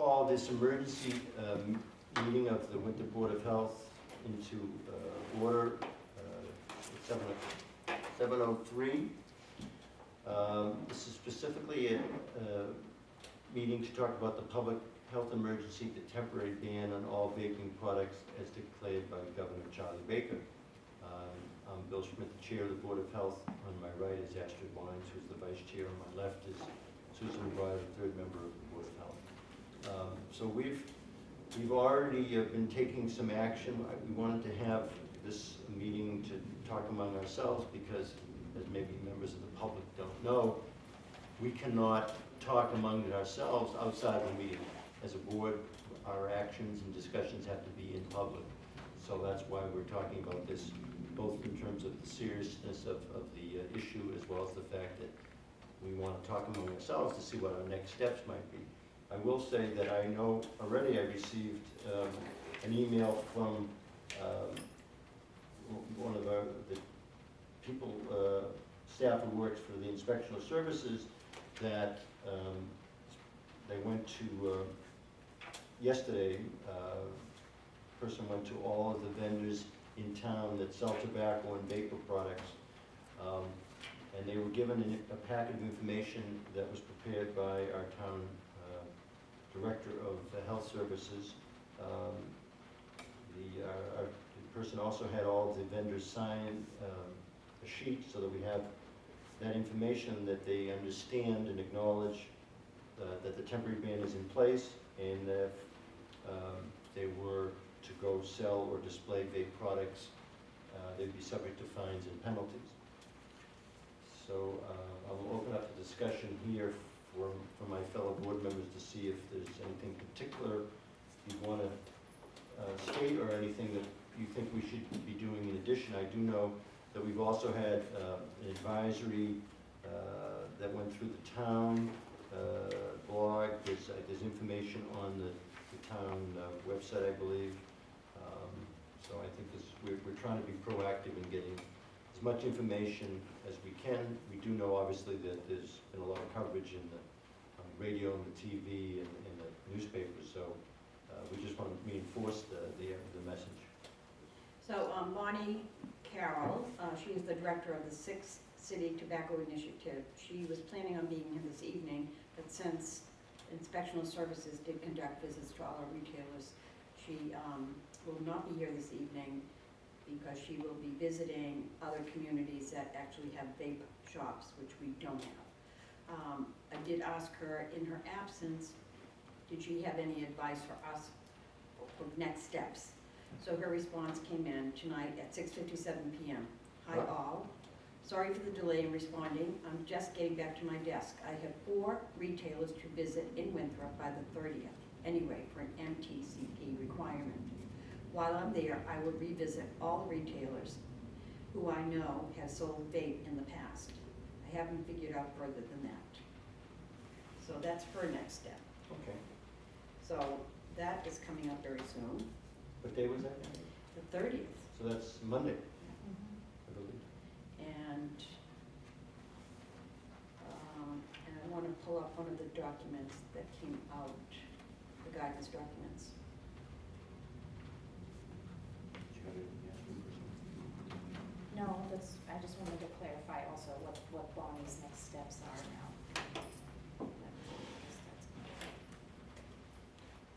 call this emergency meeting of the Winthrop Board of Health into order at 7:03. This is specifically a meeting to talk about the public health emergency, the temporary ban on all vaping products as declared by Governor Charlie Baker. I'm Bill Schmidt, the chair of the Board of Health. On my right is Astrid Wines, who's the vice chair. On my left is Susan McBride, the third member of the Board of Health. So we've already been taking some action. We wanted to have this meeting to talk among ourselves because, as maybe members of the public don't know, we cannot talk among ourselves outside of the meeting. As a board, our actions and discussions have to be in public. So that's why we're talking about this, both in terms of the seriousness of the issue, as well as the fact that we want to talk among ourselves to see what our next steps might be. I will say that I know already I received an email from one of the people, staff who works for the inspectional services, that they went to, yesterday, person went to all of the vendors in town that sell tobacco and vapor products, and they were given a packet of information that was prepared by our town director of health services. The person also had all of the vendors sign a sheet so that we have that information, that they understand and acknowledge that the temporary ban is in place, and that if they were to go sell or display vape products, they'd be subject to fines and penalties. So I will open up the discussion here for my fellow board members to see if there's anything particular you want to state, or anything that you think we should be doing in addition. I do know that we've also had an advisory that went through the town blog. There's information on the town website, I believe. So I think we're trying to be proactive in getting as much information as we can. We do know, obviously, that there's been a lot of coverage on the radio and the TV and the newspapers, so we just want to reinforce the message. So Bonnie Carroll, she is the director of the Sixth City Tobacco Initiative. She was planning on being here this evening, but since inspectional services did conduct visits to all our retailers, she will not be here this evening because she will be visiting other communities that actually have vape shops, which we don't have. I did ask her in her absence, did she have any advice for us for next steps? So her response came in tonight at 6:57 p.m. Hi all. Sorry for the delay in responding. I'm just getting back to my desk. I have 4 retailers to visit in Winthrop by the 30th, anyway, for an MTCP requirement. While I'm there, I will revisit all retailers who I know have sold vape in the past. I haven't figured out further than that. So that's her next step. Okay. So that is coming up very soon. What day was that? The 30th. So that's Monday, I believe. And I want to pull up one of the documents that came out, the guidance documents. No, I just wanted to clarify also what Bonnie's next steps are now.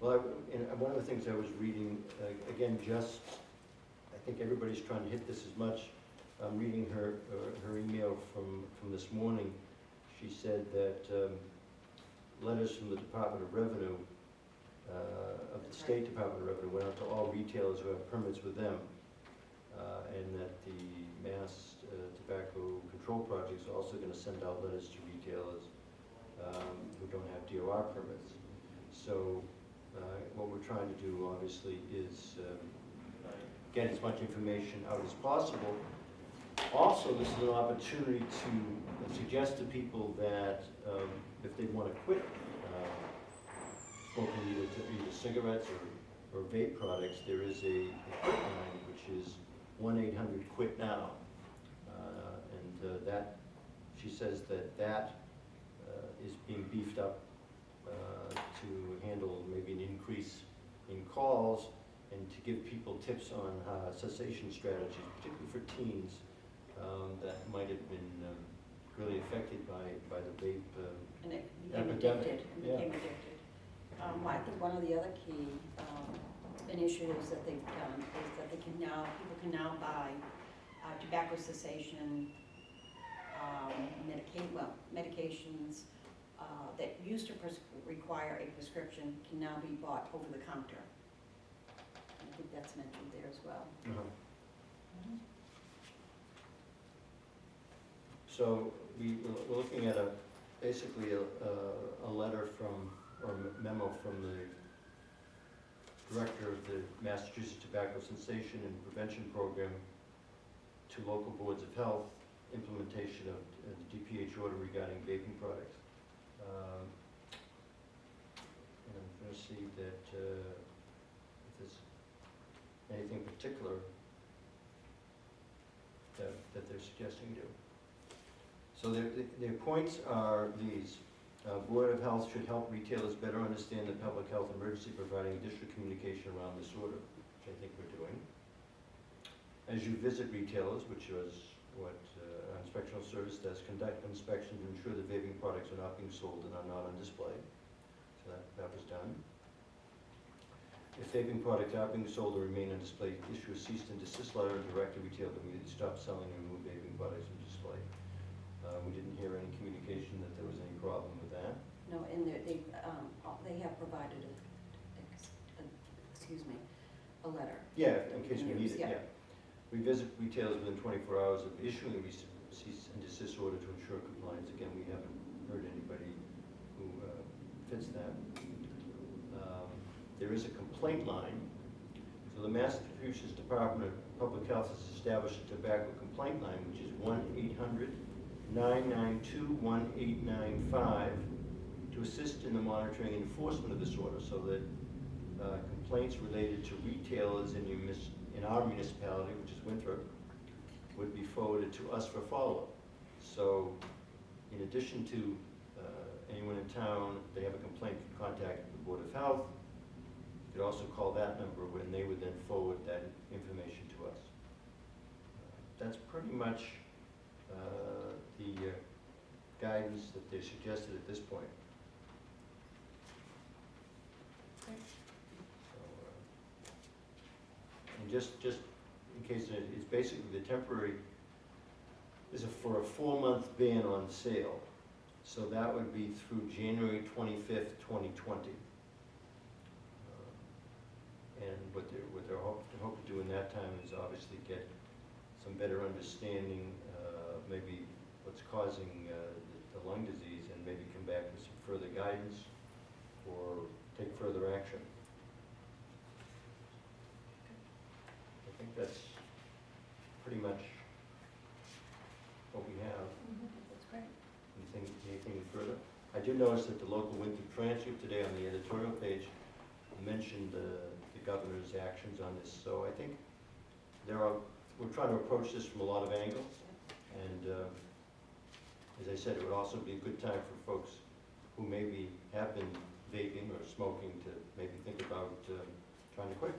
Well, one of the things I was reading, again, I think everybody's trying to hit this as much. I'm reading her email from this morning. She said that letters from the Department of Revenue, of the State Department of Revenue, went out to all retailers who have permits with them, and that the Mass Tobacco Control Project is also going to send out letters to retailers who don't have DOR permits. So what we're trying to do, obviously, is get as much information out as possible. Also, this is an opportunity to suggest to people that if they want to quit smoking either cigarettes or vape products, there is a quit line, which is 1-800-QUIT-NOW. And that, she says that is being beefed up to handle maybe an increase in calls and to give people tips on cessation strategies, particularly for teens that might have been really affected by the vape And it became epidemic. addicted, and Yeah. became addicted. I think one of the other key initiatives that they've done is that people can now buy tobacco cessation medications that used to require a prescription can now be bought over the counter. I think that's mentioned there as well. So we're looking at basically a letter from, or memo from the director of the Massachusetts Tobacco Cessation and Prevention Program to local boards of health, implementation of the DPH order regarding vaping products. And I'm going to see that if there's anything particular that they're suggesting do. So their points are these. Board of Health should help retailers better understand the public health emergency, providing additional communication around this order, which I think we're doing. As you visit retailers, which is what our inspectional service does, conduct inspections to ensure that vaping products are not being sold and are not on display. So that was done. If vaping products are being sold or remain on display, issue a cease and desist letter and direct the retailer to immediately stop selling and remove vaping products from display. We didn't hear any communication that there was any problem with that. No, and they have provided a letter. Yeah, in case we need it, Yeah. yeah. We visit retailers within 24 hours of issuing a cease and desist order to ensure compliance. Again, we haven't heard anybody who fits that. There is a complaint line. So the Massachusetts Department of Public Health has established a tobacco complaint line, which is 1-800-992-1895 to assist in the monitoring and enforcement of this order, so that complaints related to retailers in our municipality, which is Winthrop, would be forwarded to us for follow-up. So in addition to anyone in town, they have a complaint, contact the Board of Health. You could also call that number, when they would then forward that information to us. That's pretty much the guidance that they suggested at this point. Okay. So, and just in case, it's basically the temporary, for a 4-month ban on sale. So that would be through January 25th, 2020. And what they're hope to do in that time is obviously get some better understanding, maybe what's causing the lung disease, and maybe come back with some further guidance or take further action. I think that's pretty much what we have. That's great. Anything further? I did notice that the local Winthrop Transcript today on the editorial page mentioned the governor's actions on this. So I think we're trying to approach this from a lot of angles. And as I said, it would also be a good time for folks who maybe have been vaping or smoking to maybe think about trying to quit.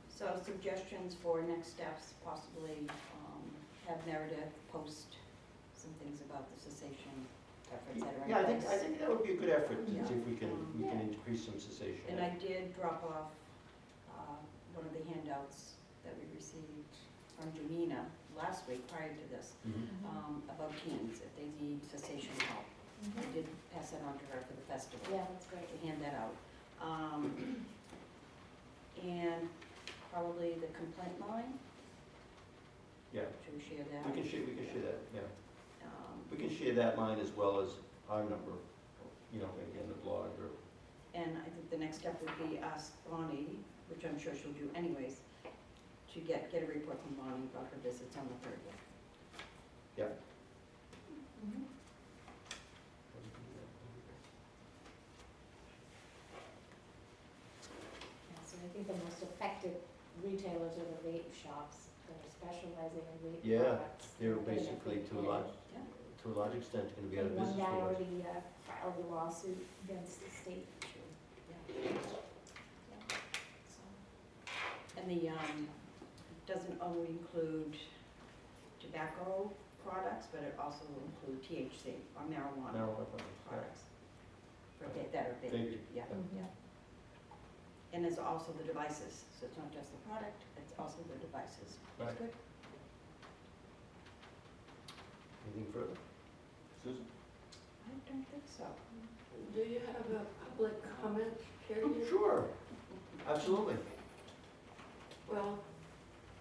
So suggestions for next steps, possibly have Meredith post some things about the cessation efforts that are in Yeah, place. I think that would be a good effort to Yeah. see if we can Yeah. increase some cessation. And I did drop off one of the handouts that we received from Janina last week prior to this, about teens, if they need cessation help. I did pass that on to her for the festival. Yeah, that's great. To hand that out. And probably the complaint line, Yeah, should we share that? we can share that, yeah. Um, We can share that line as well as our number, maybe in the blog or. And I think the next step would be ask Bonnie, which I'm sure she'll do anyways, to get a report from Bonnie about her visits on the 30th. Yeah. Yeah, so I think the most effective retailers are the vape shops that are specializing in vape Yeah, products. they're Getting it basically vape to a in. lot, Yeah. to a large extent, going to be out of And one business guy for us. already filed a lawsuit against the state. Yeah. So, And the, doesn't only include tobacco products, but it also will include THC or marijuana Marijuana products, yeah. products. That are vaped, Vaped, yeah. yeah. And there's also the devices, so it's not just the product, it's also the devices. That's Right. good. Anything further? Susan? I don't think so. Do you have a public comment period? Sure, absolutely. Well,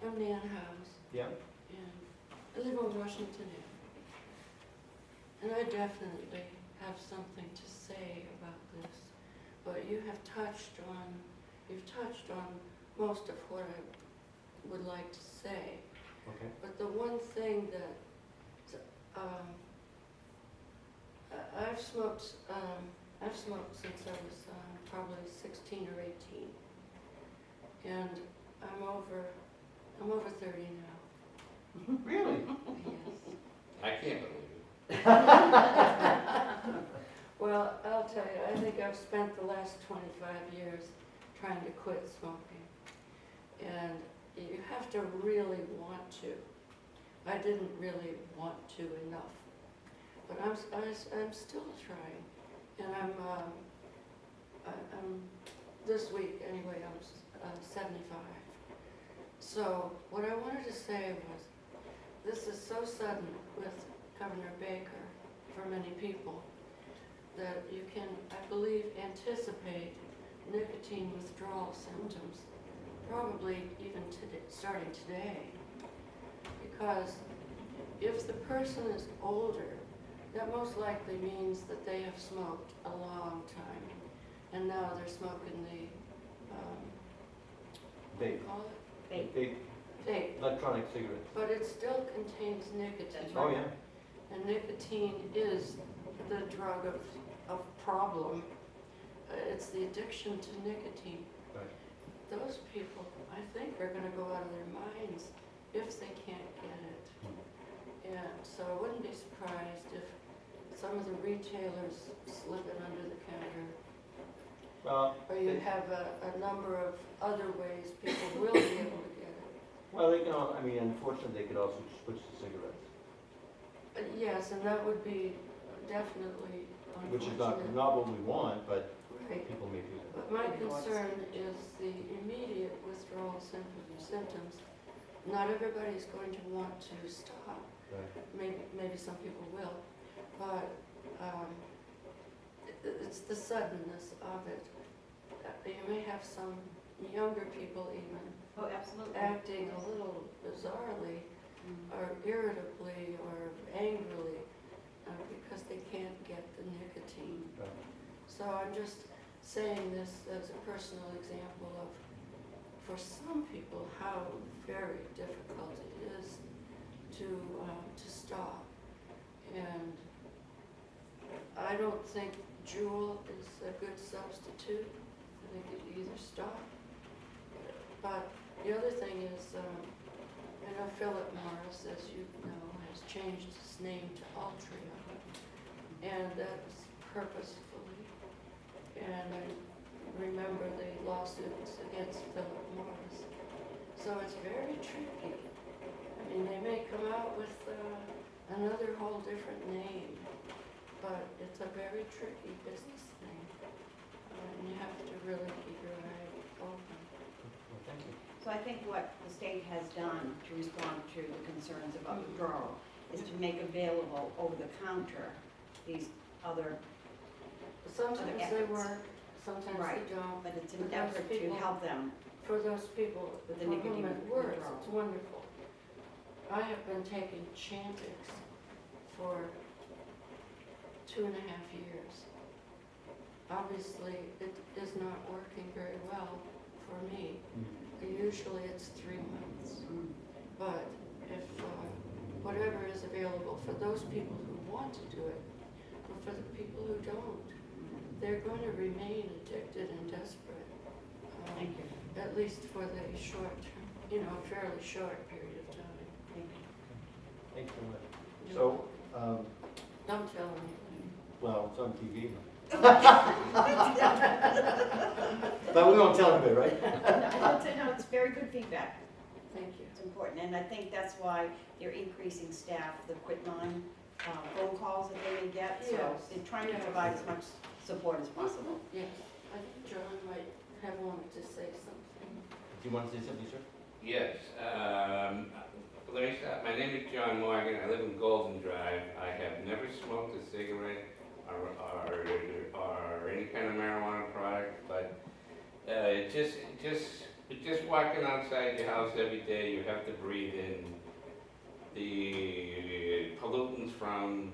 I'm Nan House, Yeah, and I live on Washington Avenue. And I definitely have something to say about this, but you've touched on most of what I would like to say. okay. But the one thing that, I've smoked since I was probably 16 or 18. And I'm over 30 now. Really? Yes. I can't believe it. Well, I'll tell you, I think I've spent the last 25 years trying to quit smoking. And you have to really want to. I didn't really want to enough. But I'm still trying. And I'm this week anyway, I'm 75. So what I wanted to say was, this is so sudden with Governor Baker for many people that you can, I believe, anticipate nicotine withdrawal symptoms, probably even today, starting today. Because if the person is older, that most likely means that they have smoked a long time, and now they're smoking the, Vape. call it? Vape. Vape. Electronic cigarettes. But it still contains nicotine. That's Oh, yeah. And nicotine is the drug of problem. It's the addiction to nicotine. Right. Those people, I think, are gonna go out of their minds if they can't get it. And so I wouldn't be surprised if some of the retailers slip it under the counter. Well, Or you have a number of other ways people will be able to get it. well, they can, I mean, unfortunately, they could also switch to cigarettes, Yes, and that would be definitely which is unfortunate. not what we want, but Right. people may do that. But my concern is the immediate withdrawal symptoms. Not everybody's going to want to stop. Right. Maybe some people will, but it's the suddenness of it. You may have some younger people even Oh, absolutely. acting a little bizarrely or irritably or angrily because they can't get the nicotine. Right. So I'm just saying this as a personal example of, for some people, how very difficult it is to stop. And I don't think Juul is a good substitute. I think you either stop. But the other thing is, I know Philip Morris, as you know, has changed his name to Altria, and that's purposefully. And I remember the lawsuits against Philip Morris. So it's very tricky. I mean, they may come out with another whole different name, but it's a very tricky business thing. And you have to really keep your eye open. Well, thank you. So I think what the state has done to respond to the concerns about withdrawal is to make available over the counter these other, Sometimes they efforts. work, sometimes Right. they don't. but it's an But those effort to people- help them. For those people With the for whom nicotine it works, withdrawal. it's wonderful. I have been taking Chantix for 2.5 years. Obviously, it is not working very well for me. Usually it's 3 months. But if, whatever is available for those people who want to do it, but for the people who don't, they're going to remain addicted and desperate. Thank you. At least for the short term, fairly short period of time. Thank you. Thank you very much. You're So, welcome. Don't tell anybody. Well, it's on TV. But we won't tell anybody, right? No, it's very good feedback. Thank you. It's important, and I think that's why they're increasing staff, the quitline phone calls that they may get. So Yes. they're trying to Yes. provide as much support as possible. Yes, I think John might have wanted to say something. Do you want to say something, sir? Yes, let me start. My name is John Morgan. I live in Golden Drive. I have never smoked a cigarette or any kind of marijuana product, but just walking outside your house every day, you have to breathe in the pollutants from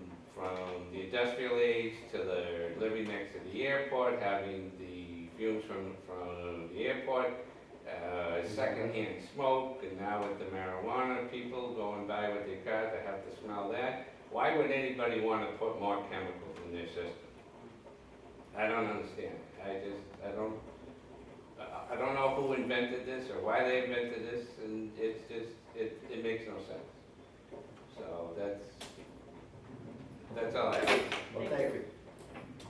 the industrial age to the living next to the airport, having the fumes from the airport, secondhand smoke, and now with the marijuana, people going by with their cars, they have to smell that. Why would anybody want to put more chemicals in their system? I don't understand. I don't know who invented this or why they invented this, and it's just, it makes no sense. So that's all I have. Well, thank you.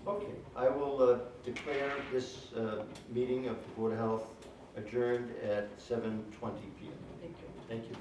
Okay, I will declare this meeting of the Board of Health adjourned at 7:20 PM. Thank you. Thank you.